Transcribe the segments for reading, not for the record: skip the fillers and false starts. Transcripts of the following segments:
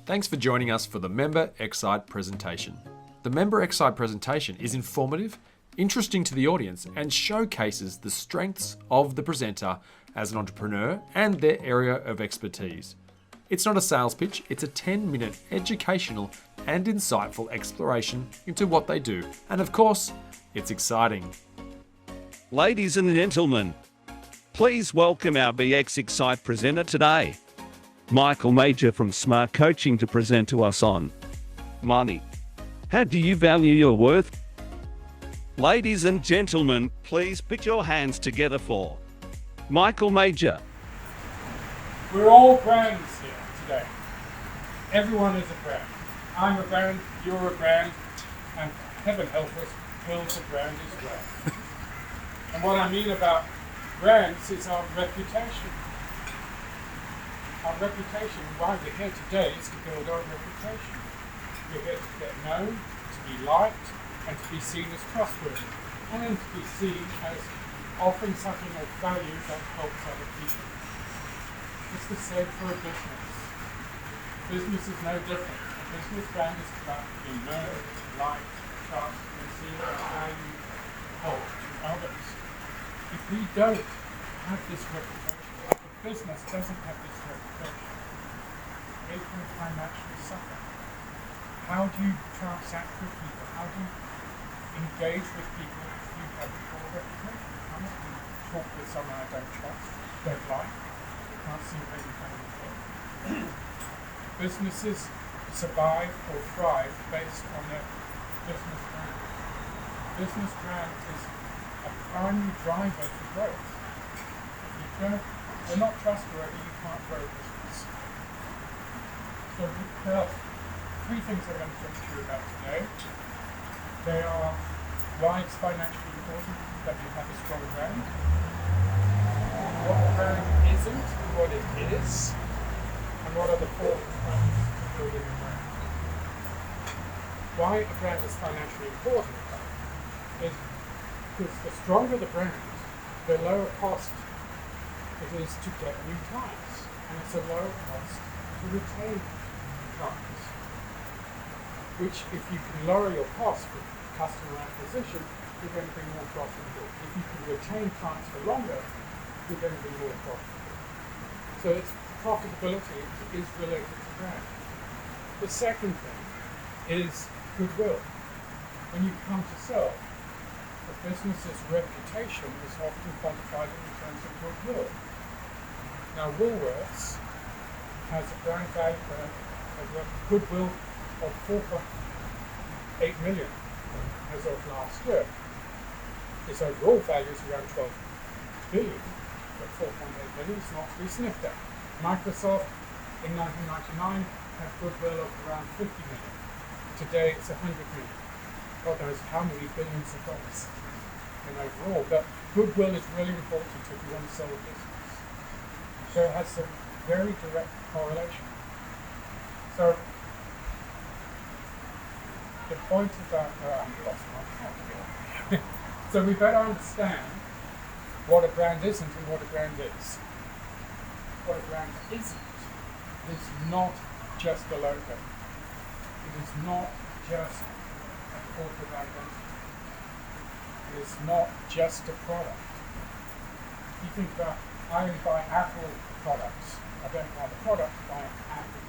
Thanks for joining us for the Member xCite presentation. The Member xCite presentation is informative, interesting to the audience, and showcases the strengths of the presenter as an entrepreneur and their area of expertise. It's not a sales pitch, it's a 10-minute educational and insightful exploration into what they do. And of course, it's exciting. Ladies and gentlemen, please welcome our xCite presenter today, Michael Major from Smart Coaching, to present to us on money. How do you value your worth? Ladies and gentlemen, please put your hands together for Michael Major. We're all brands here today. Everyone is a brand. I'm a brand, you're a brand, and heaven help us, Will's a brand as well. And what I mean about brands is our reputation. Our reputation, why we're here today, is to build our reputation. We're here to get known, to be liked, and to be seen as trustworthy, and to be seen as offering something of value that helps other people. It's the same for a business. Business is no different. A business brand is about being known, liked, trusted, and seen as value, help to others. If we don't have this reputation, if a business doesn't have this reputation, it can financially suffer. How do you transact with people? How do you engage with people if you have a poor reputation? How do you talk with someone I don't trust, don't like, can't see where you're going to go? Businesses survive or thrive based on their business brand. Business brand is a primary driver for growth. If you're not trustworthy, you can't grow a business. So there are three things I'm going to talk to you about today. They are why it's financially important that you have a strong brand, what the brand isn't and what it is, and what are the four components to building a brand. Why a brand is financially important is because the stronger the brand, the lower cost it is to get new clients, and it's a lower cost to retain clients. Which, if you can lower your cost for customer acquisition, you're going to be more profitable. If you can retain clients for longer, you're going to be more profitable. So its profitability is related to brand. The second thing is goodwill. When you come to sell, a business's reputation is often quantified in terms of goodwill. Now, Woolworths has a brand value of a goodwill of 4.8 million as of last year. Its overall value is around 12 billion, but 4.8 million is not to be sniffed at. Microsoft in 1999 had goodwill of around 50 million. Today it's 100 million. God knows how many billions of dollars in overall, but goodwill is really important if you want to sell a business. So it has a very direct correlation. So the point about I've lost my thought. So we better understand what a brand isn't and what a brand is. What a brand isn't is not just a logo. It is not just a corporate identity. It is not just a product. You think about, I only buy Apple products. I don't buy the product, I buy Apple.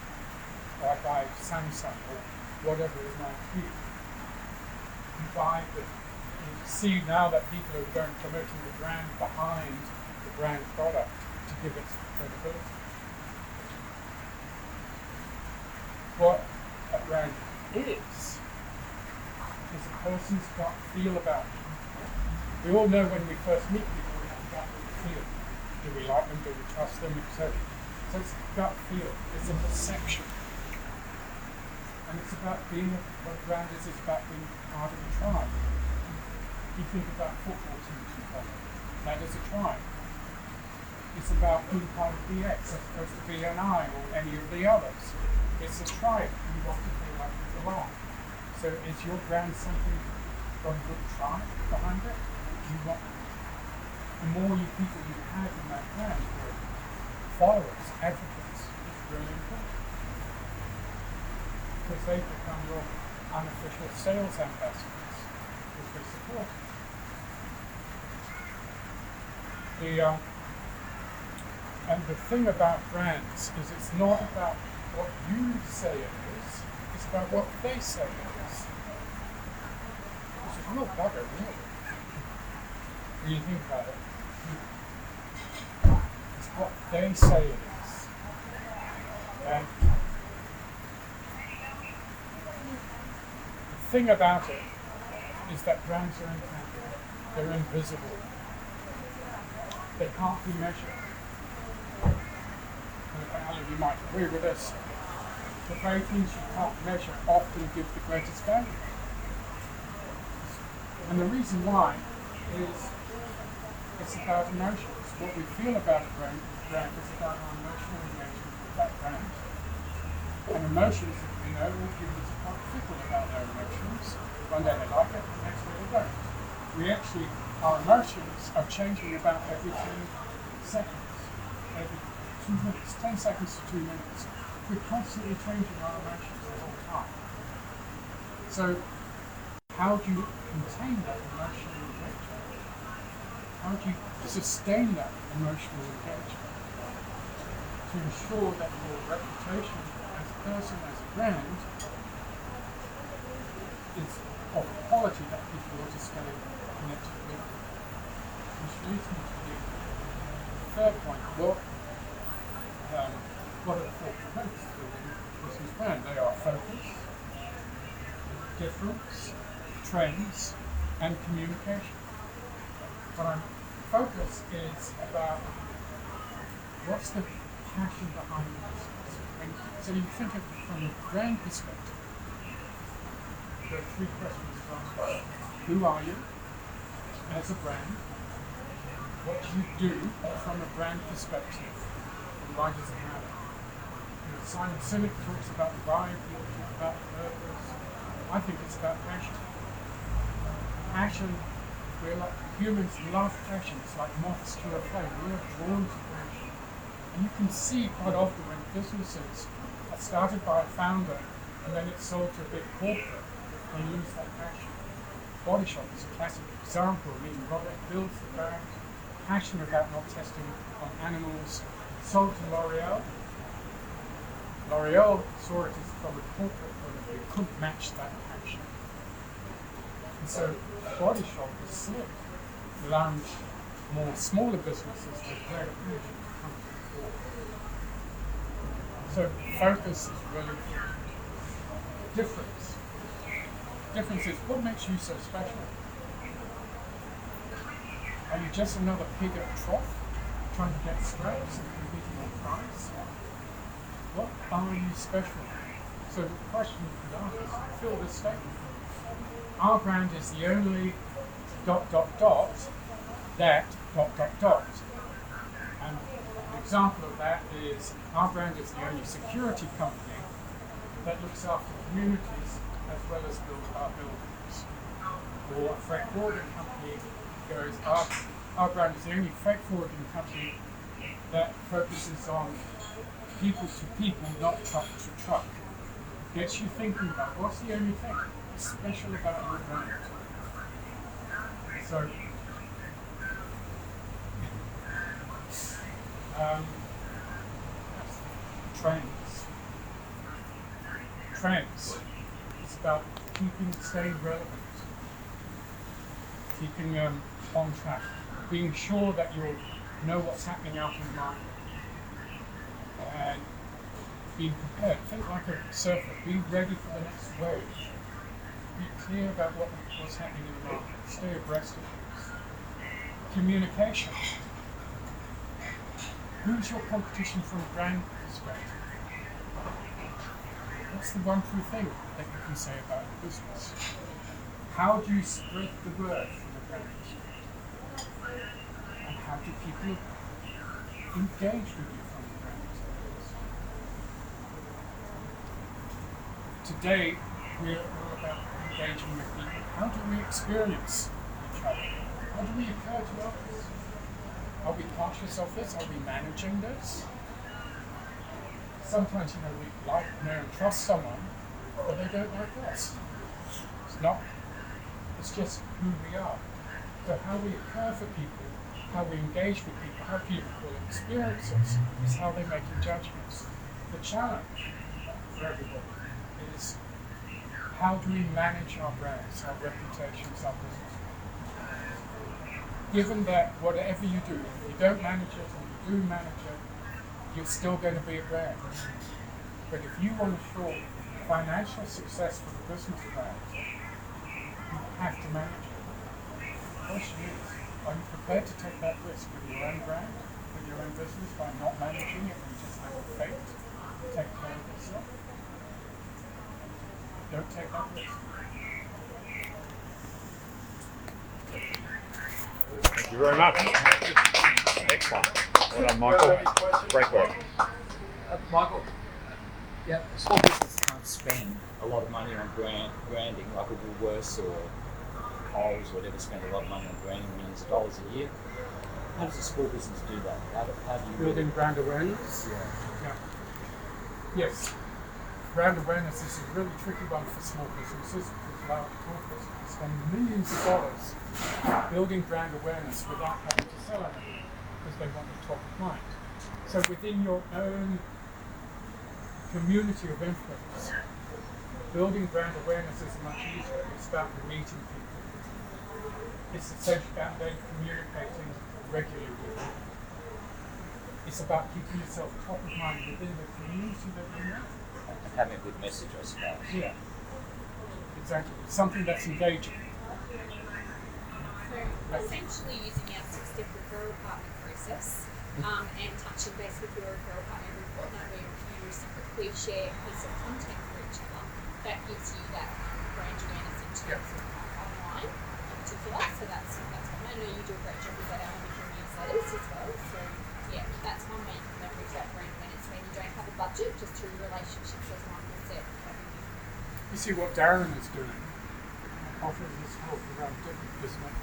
Or I buy Samsung or whatever it might be. You buy the, you see now that people are going promoting the brand behind the brand product to give it credibility. What a brand is a person's gut feel about you. We all know when we first meet people, we have a gut feel. Do we like them? Do we trust them? So it's a gut feel. It's a perception. And it's about being, what a brand is about being part of a tribe. You think about football teams you follow. That is a tribe. It's about being part of BX as opposed to BNI or any of the others. It's a tribe. You want to feel like you belong. So is your brand something got a good tribe behind it? You want the more people you have in that brand, your followers, advocates, is really important. because they become your unofficial sales ambassadors, which we support. And the thing about brands is it's not about what you say it is, it's about what they say it is. Which is a real bugger, really. When you think about it. It's what they say it is. And the thing about it is that brands are intangible. They're invisible. They can't be measured. And you might agree with us. The very things you can't measure often give the greatest value. And the reason why is it's about emotions. What we feel about a brand is about our emotional engagement with that brand. And emotions, you know, humans are quite fickle about their emotions. One day they like it, the next day they don't. Our emotions are changing about every 10 seconds, every 2 minutes, 10 seconds to 2 minutes. We're constantly changing our emotions the whole time. So, how do you contain that emotional engagement? How do you sustain that emotional engagement to ensure that your reputation as a person, as a brand, is of quality that people want to stay connected with? Which leads me to the third point. What are the 4 components of a business brand? They are focus, difference, trends, and communication. Focus is about what's the passion behind the business. So you think of it from a brand perspective. There are 3 questions to answer. Who are you as a brand? What do you do from a brand perspective? And why does it matter? You know, Simon Sinek talks about the vibe, people talk about the purpose. I think it's about passion. Passion, we're like humans love passion. It's like moths to a flame. We are drawn to passion. And you can see quite often when businesses are started by a founder and then it's sold to a big corporate, they lose that passion. Body Shop is a classic example. I mean, Robert builds the brand, passionate about not testing on animals, sold to L'Oreal. L'Oreal saw it as from a corporate point of view, couldn't match that passion. And so Body Shop is slick, allowing more smaller businesses with greater passion to come to the fore. So focus is really difference. Difference is what makes you so special. Are you just another pig at a trough, trying to get scraps and competing on price? What are you special? So the question you could ask is, fill this statement. Our brand is the only ... that ... And an example of that is our brand is the only security company that looks after communities as well as our buildings. Or a freight forwarding company goes, our brand is the only freight forwarding company that focuses on people to people, not truck to truck. Gets you thinking about what's the only thing special about your brand. So, trends. It's about staying relevant, keeping on track, being sure that you know what's happening out in the market, and being prepared. Think like a surfer, be ready for the next wave. Be clear about what's happening in the market, stay abreast of things. Communication. Who's your competition from a brand perspective? What's the one true thing that you can say about the business? How do you spread the word from the brand perspective? And how do people engage with you from the brand perspective? Today, we're all about engaging with people. How do we experience each other? How do we occur to others? Are we conscious of this? Are we managing this? Sometimes, we like, know, and trust someone, but they don't like us. It's not, it's just who we are. So how we care for people, how we engage with people, how people will experience us, is how they're making judgments. The challenge for everybody is how do we manage our brands, our reputations, our business? Given that whatever you do, if you don't manage it and you do manage it, you're still going to be a brand. But if you want to show financial success for the business brand, you have to manage it. The question is, are you prepared to take that risk with your own brand, with your own business, by not managing it and just let it fate, take care of yourself? Don't take that risk. Thank you very much. Excellent. Well done, Michael. Great work. Michael, yeah, small businesses can't spend a lot of money on branding like a Woolworths or Coles or whatever spend a lot of money on branding, millions of dollars a year. How does a small business do that? How do you Building brand awareness? Yeah. Yes. Brand awareness is a really tricky one for small businesses because large corporates spend millions of dollars building brand awareness without having to sell anything because they want the top of mind. So within your own community of influence, building brand awareness is much easier. It's about meeting people. It's essentially about then communicating regularly with them. It's about keeping yourself top of mind within the community that you're in. and having a good message, I suppose? Yeah, exactly. Something that's engaging. So essentially using our 6-step referral partner process and touching base with your referral partner every fortnight where you reciprocally share a piece of content for each other that gives you that brand awareness in terms of online in particular. So that's one. I know you do a great job with that with your newsletters as well. So yeah, that's one way you can leverage that brand awareness when you don't have a budget, just through relationships as Michael said. You see what Darren is doing, offering his help around different business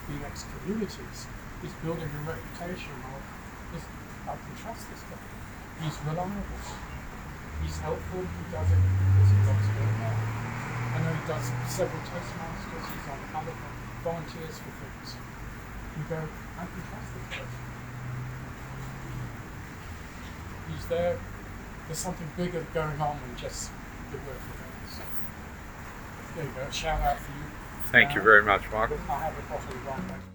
BX communities, is building a reputation of this. I can trust this guy. He's reliable. He's helpful. He does it because he loves doing that. I know he does several Toastmasters. He's on other volunteers for things. You go, I can trust this person. He's there. There's something bigger going on than just the work of things. There you go. Shout out for you. Thank you very much, Michael. I have a bottle of rum.